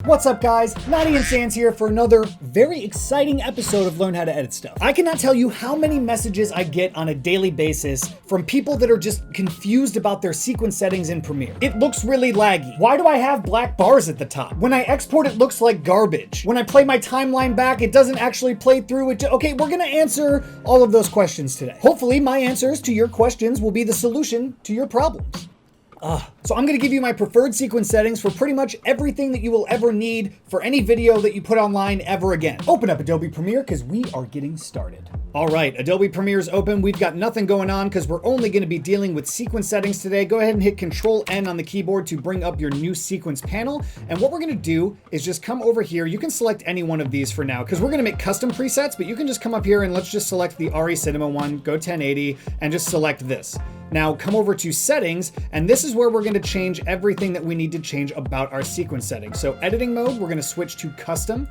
What's up guys, Matty and Sans here for another very exciting episode of Learn How to Edit Stuff. I cannot tell you how many messages I get on a daily basis from people that are just confused about their sequence settings in Premiere. It looks really laggy. Why do I have black bars at the top? When I export it looks like garbage. When I play my timeline back it doesn't actually play through it. Okay, we're gonna answer all of those questions today. Hopefully my answers to your questions will be the solution to your problems. So I'm gonna give you my preferred sequence settings for pretty much everything that you will ever need for any video that you put online ever again. Open up Adobe Premiere because we are getting started. All right, Adobe Premiere's open. We've got nothing going on because we're only gonna be dealing with sequence settings today. Go ahead and hit Control-N on the keyboard to bring up your new sequence panel. And what we're gonna do is just come over here. You can select any one of these for now because we're gonna make custom presets, but you can just come up here and let's just select the RE Cinema one, go 1080, and just select this. Now come over to settings, and this is where we're gonna change everything that we need to change about our sequence settings. So editing mode, we're gonna switch to custom.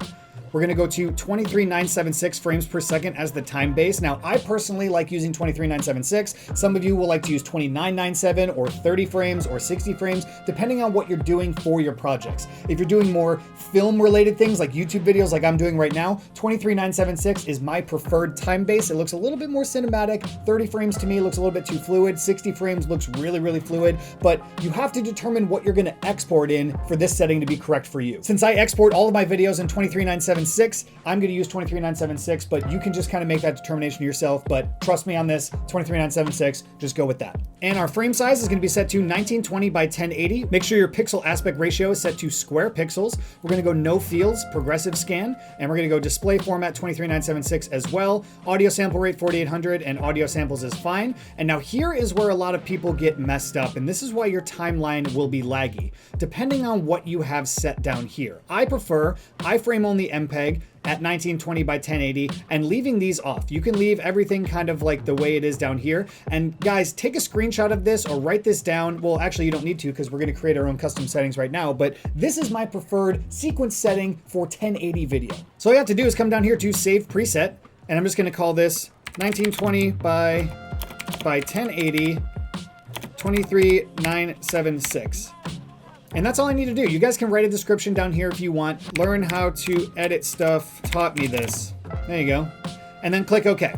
We're gonna go to 23976 frames per second as the time base. Now, I personally like using 23976. Some of you will like to use 2997 or 30 frames or 60 frames, depending on what you're doing for your projects. If you're doing more film-related things like YouTube videos like I'm doing right now, 23976 is my preferred time base. It looks a little bit more cinematic. 30 frames to me looks a little bit too fluid. 60 frames looks really, really fluid, but you have to determine what you're gonna export in for this setting to be correct for you. Since I export all of my videos in 23976, I'm going to use 23976, but you can just kind of make that determination yourself. But trust me on this, 23976, just go with that. And our frame size is going to be set to 1920 by 1080. Make sure your pixel aspect ratio is set to square pixels. We're going to go no fields, progressive scan, and we're going to go display format 23976 as well. Audio sample rate 4800 and audio samples is fine. And now here is where a lot of people get messed up, and this is why your timeline will be laggy, depending on what you have set down here. I prefer iframe only MPEG at 1920 by 1080 and leaving these off. You can leave everything kind of like the way it is down here. And guys, take a screenshot of this or write this down. Well, actually you don't need to because we're going to create our own custom settings right now, but this is my preferred sequence setting for 1080 video. So all you have to do is come down here to save preset, and I'm just going to call this 1920 by 1080 23976. And that's all I need to do. You guys can write a description down here if you want. Learn how to edit stuff taught me this. There you go. And then click OK.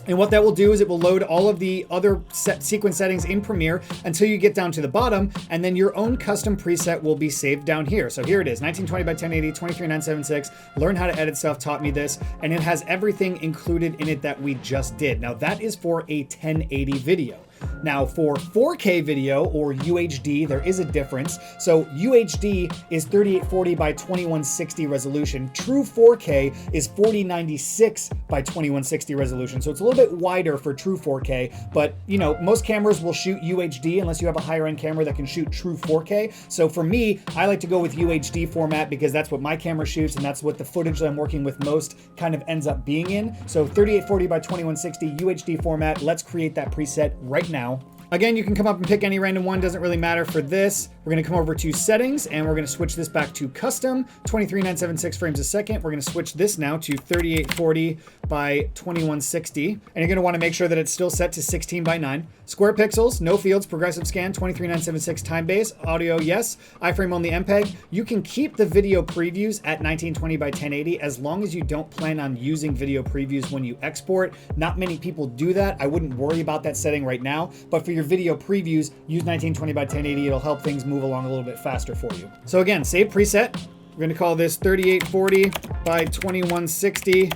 And what that will do is it will load all of the other sequence settings in Premiere until you get down to the bottom, and then your own custom preset will be saved down here. So here it is, 1920 by 1080, 23976, learn how to edit stuff, taught me this, and it has everything included in it that we just did. Now that is for a 1080 video. Now for 4K video or UHD, there is a difference. So UHD is 3840 by 2160 resolution. True 4K is 4096 by 2160 resolution. So it's a little bit wider for true 4K, but you know, most cameras will shoot UHD unless you have a higher end camera that can shoot true 4K. So for me, I like to go with UHD format because that's what my camera shoots and that's what the footage that I'm working with most kind of ends up being in. So 3840 by 2160 UHD format. Let's create that preset right now. Again, you can come up and pick any random one, doesn't really matter for this. We're gonna come over to settings and we're gonna switch this back to custom, 23976 frames a second. We're gonna switch this now to 3840 by 2160. And you're gonna wanna make sure that it's still set to 16 by 9. Square pixels, no fields, progressive scan, 23976 time base, audio, yes, iframe only MPEG. You can keep the video previews at 1920 by 1080 as long as you don't plan on using video previews when you export. Not many people do that. I wouldn't worry about that setting right now, but for your video previews, use 1920 by 1080. It'll help things move along a little bit faster for you. So again, save preset. We're gonna call this 3840 by 2160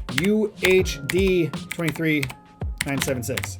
UHD 23976.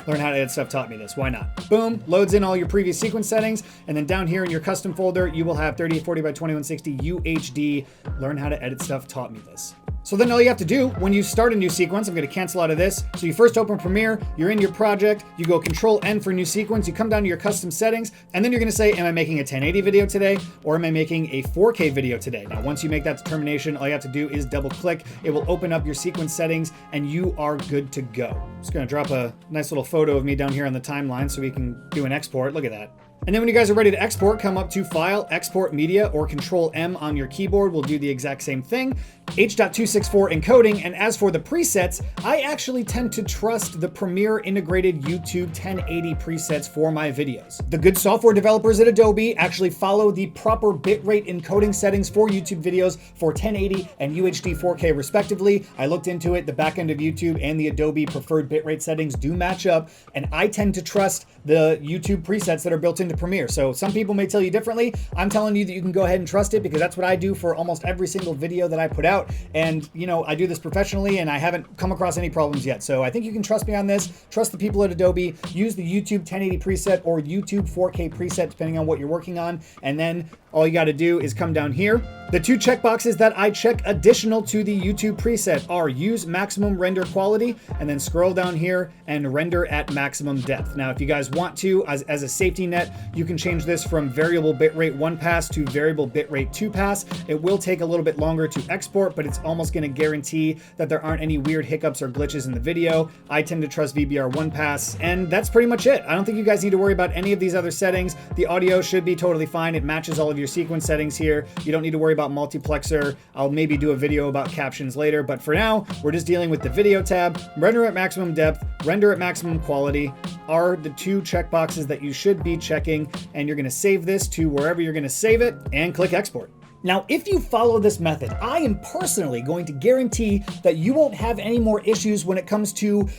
Learn how to edit stuff taught me this. Why not? Boom, loads in all your previous sequence settings. And then down here in your custom folder, you will have 3840 by 2160 UHD. Learn how to edit stuff taught me this. So then all you have to do when you start a new sequence, I'm going to cancel out of this. So you first open Premiere, you're in your project, you go Control-N for new sequence, you come down to your custom settings, and then you're going to say, am I making a 1080 video today or am I making a 4K video today? Now, once you make that determination, all you have to do is double click. It will open up your sequence settings and you are good to go. I'm just going to drop a nice little photo of me down here on the timeline so we can do an export. Look at that. And then when you guys are ready to export, come up to File, Export Media, or Control M on your keyboard will do the exact same thing. H.264 encoding, and as for the presets, I actually tend to trust the Premiere integrated YouTube 1080 presets for my videos. The good software developers at Adobe actually follow the proper bitrate encoding settings for YouTube videos for 1080 and UHD 4K respectively. I looked into it, the back end of YouTube and the Adobe preferred bitrate settings do match up, and I tend to trust the YouTube presets that are built into Premiere. So some people may tell you differently. I'm telling you that you can go ahead and trust it because that's what I do for almost every single video that I put out. And you know, I do this professionally and I haven't come across any problems yet. So I think you can trust me on this. Trust the people at Adobe. Use the YouTube 1080 preset or YouTube 4K preset, depending on what you're working on. And then all you got to do is come down here. The two checkboxes that I check additional to the YouTube preset are use maximum render quality, and then scroll down here and render at maximum depth. Now, if you guys want to, as a safety net, you can change this from variable bitrate 1 pass to variable bitrate 2 pass. It will take a little bit longer to export, but it's almost going to guarantee that there aren't any weird hiccups or glitches in the video. I tend to trust VBR 1 pass, and that's pretty much it. I don't think you guys need to worry about any of these other settings. The audio should be totally fine. It matches all of your sequence settings here. You don't need to worry about multiplexer. I'll maybe do a video about captions later, but for now, we're just dealing with the video tab. Render at maximum depth, render at maximum quality are the two checkboxes that you should be checking, and you're going to save this to wherever you're going to save it and click export. Now, if you follow this method, I am personally going to guarantee that you won't have any more issues when it comes to,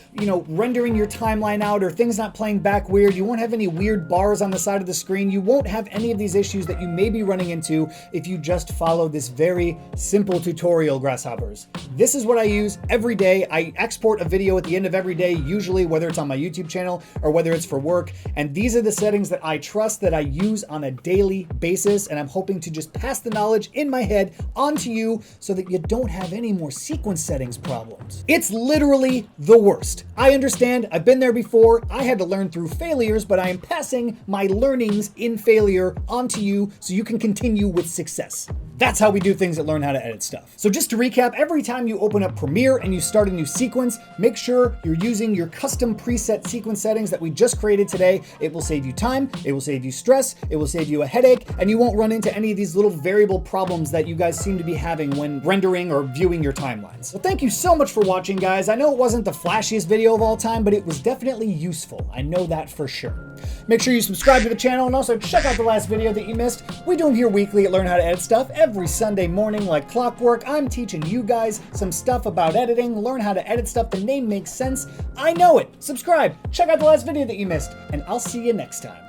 rendering your timeline out or things not playing back weird. You won't have any weird bars on the side of the screen. You won't have any of these issues that you may be running into if you just follow this very simple tutorial, grasshoppers. This is what I use every day. I export a video at the end of every day, usually whether it's on my YouTube channel or whether it's for work. And these are the settings that I trust, that I use on a daily basis. And I'm hoping to just pass the knowledge in my head onto you so that you don't have any more sequence settings problems. It's literally the worst. I understand, I've been there before. I had to learn through failures, but I am passing my learnings in failure onto you so you can continue with success. That's how we do things at Learn How to Edit Stuff. So just to recap, every time you open up Premiere and you start a new sequence, make sure you're using your custom preset sequence settings that we just created today. It will save you time, it will save you stress, it will save you a headache, and you won't run into any of these little variable problems that you guys seem to be having when rendering or viewing your timelines. Well, thank you so much for watching, guys. I know it wasn't the flashiest video of all time, but it was definitely useful. I know that for sure. Make sure you subscribe to the channel and also check out the last video that you missed. We do them here weekly at Learn How to Edit Stuff. Every Sunday morning like clockwork, I'm teaching you guys some stuff about editing. Learn how to edit stuff. The name makes sense. I know it. Subscribe. Check out the last video that you missed, and I'll see you next time.